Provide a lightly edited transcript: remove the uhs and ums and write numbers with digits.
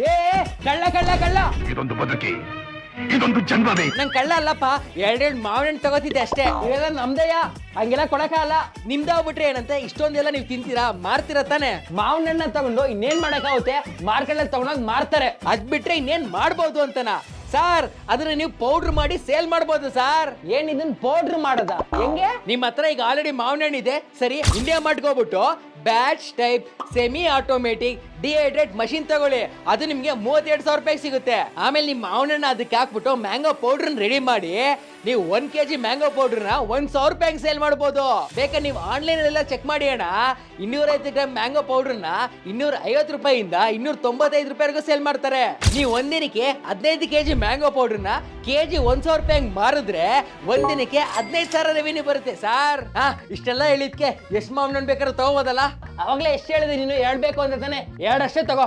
ಏ ಕಳ್ಳ ಕಳ್ಳ ಕಳ್ಳ ಇದೊಂದು ಬದುಕಿ, ಇದೊಂದು ಜನ್ಮವೇ. ನಂಗೆ ಕಳ್ಳ ಅಲ್ಲಪ್ಪ, ಎರಡೆರಡು ಮಾವಿನ ಹಣ್ಣು ತಗೋತಿದ್ದೆ ಅಷ್ಟೇ. ಇವೆಲ್ಲ ನಮ್ದಯ್ಯ, ಹಂಗೆಲ್ಲ ಕೊಡಕ್ಕಾಗಲ್ಲ. ನಿಮ್ದಾಗ್ಬಿಟ್ರೆ ಏನಂತೆ ಇಷ್ಟೊಂದೆಲ್ಲ ನೀವು ತಿಂತೀರಾ, ಮಾರ್ತೀರಾ ತಾನೆ? ಮಾವಿನ ಹಣ್ಣ ತಗೊಂಡು ಇನ್ನೇನ್ ಮಾಡಕ್ಕಾಗುತ್ತೆ, ಮಾರ್ಕೆಟಲ್ಲಿ ತಗೊಂಡೋಗಿ ಮಾರ್ತಾರೆ. ಅದ್ ಬಿಟ್ರೆ ಇನ್ನೇನ್ ಮಾಡ್ಬೋದು ಅಂತನಾ ಸಾರ್? ಅದನ್ನ ನೀವು ಪೌಡರ್ ಮಾಡಿ ಸೇಲ್ ಮಾಡ್ಬೋದು ಸರ್. ಏನ್ ಇದನ್ನ ಪೌಡರ್ ಮಾಡೋದ? ಹೆಂಗೆ? ನಿಮ್ ಹತ್ರ ಈಗ ಆಲ್ರೆಡಿ ಮಾವಿನ ಹಣ್ಣು ಇದೆ, ಸರಿ ಇಂಡಿಯಾ ಮಾಡ್ಕೋಬಿಟ್ಟು batch type semi automatic dehydrate machine ತಗೊಳ್ಳಿ, ಅದು ನಿಮ್ಗೆ 32,000 ರೂಪಾಯಿ ಸಿಗುತ್ತೆ. ಆಮೇಲೆ ನಿಮ್ ಮಾವಿನ ಹಣ್ಣು ಅದಕ್ಕೆ ಹಾಕ್ಬಿಟ್ಟು ಮ್ಯಾಂಗೋ ಪೌಡರ್ ರೆಡಿ ಮಾಡಿ ನೀವು 1 kg ಮ್ಯಾಂಗೋ ಪೌಡರ್ನ 1,000 ರೂಪಾಯಿಗೆ ಸೇಲ್ ಮಾಡ್ಬೋದು. ಬೇಕಾದ್ರೆ ನೀವು ಆನ್ಲೈನ್ ಎಲ್ಲ ಚೆಕ್ ಮಾಡಿ ಅಣ್ಣ, 250 ಗ್ರಾಮ್ ಮ್ಯಾಂಗೋ ಪೌಡರ್ನ 250 ರೂಪಾಯಿಂದ 295 ರೂಪಾಯಿಗೂ ಸೇಲ್ ಮಾಡ್ತಾರೆ. ನೀವು ಒಂದಿನಕ್ಕೆ 15 kg ಮ್ಯಾಂಗೋ ಪೌಡರ್ನ ಕೆಜಿ 1,000 ರೂಪಾಯಿಗೆ ಮಾರಿದ್ರೆ ಒಂದಿನಕ್ಕೆ 15,000 ರೆವಿನ್ಯೂ ಬರುತ್ತೆ ಸರ್. ಇಷ್ಟೆಲ್ಲ ಹೇಳಿದ್ಕೆ ಎಷ್ಟು ಮಾವಿನ ಹಣ್ಣು ಬೇಕಾದ್ರೆ ತಗೋಬೋದಲ್ಲ? ಅವಾಗಲೇ ಎಷ್ಟು ಹೇಳಿದೆ ನೀನು, 2 ಬೇಕು ಅಂತ ತಾನೆ, 2 ಅಷ್ಟೇ ತಗೋ.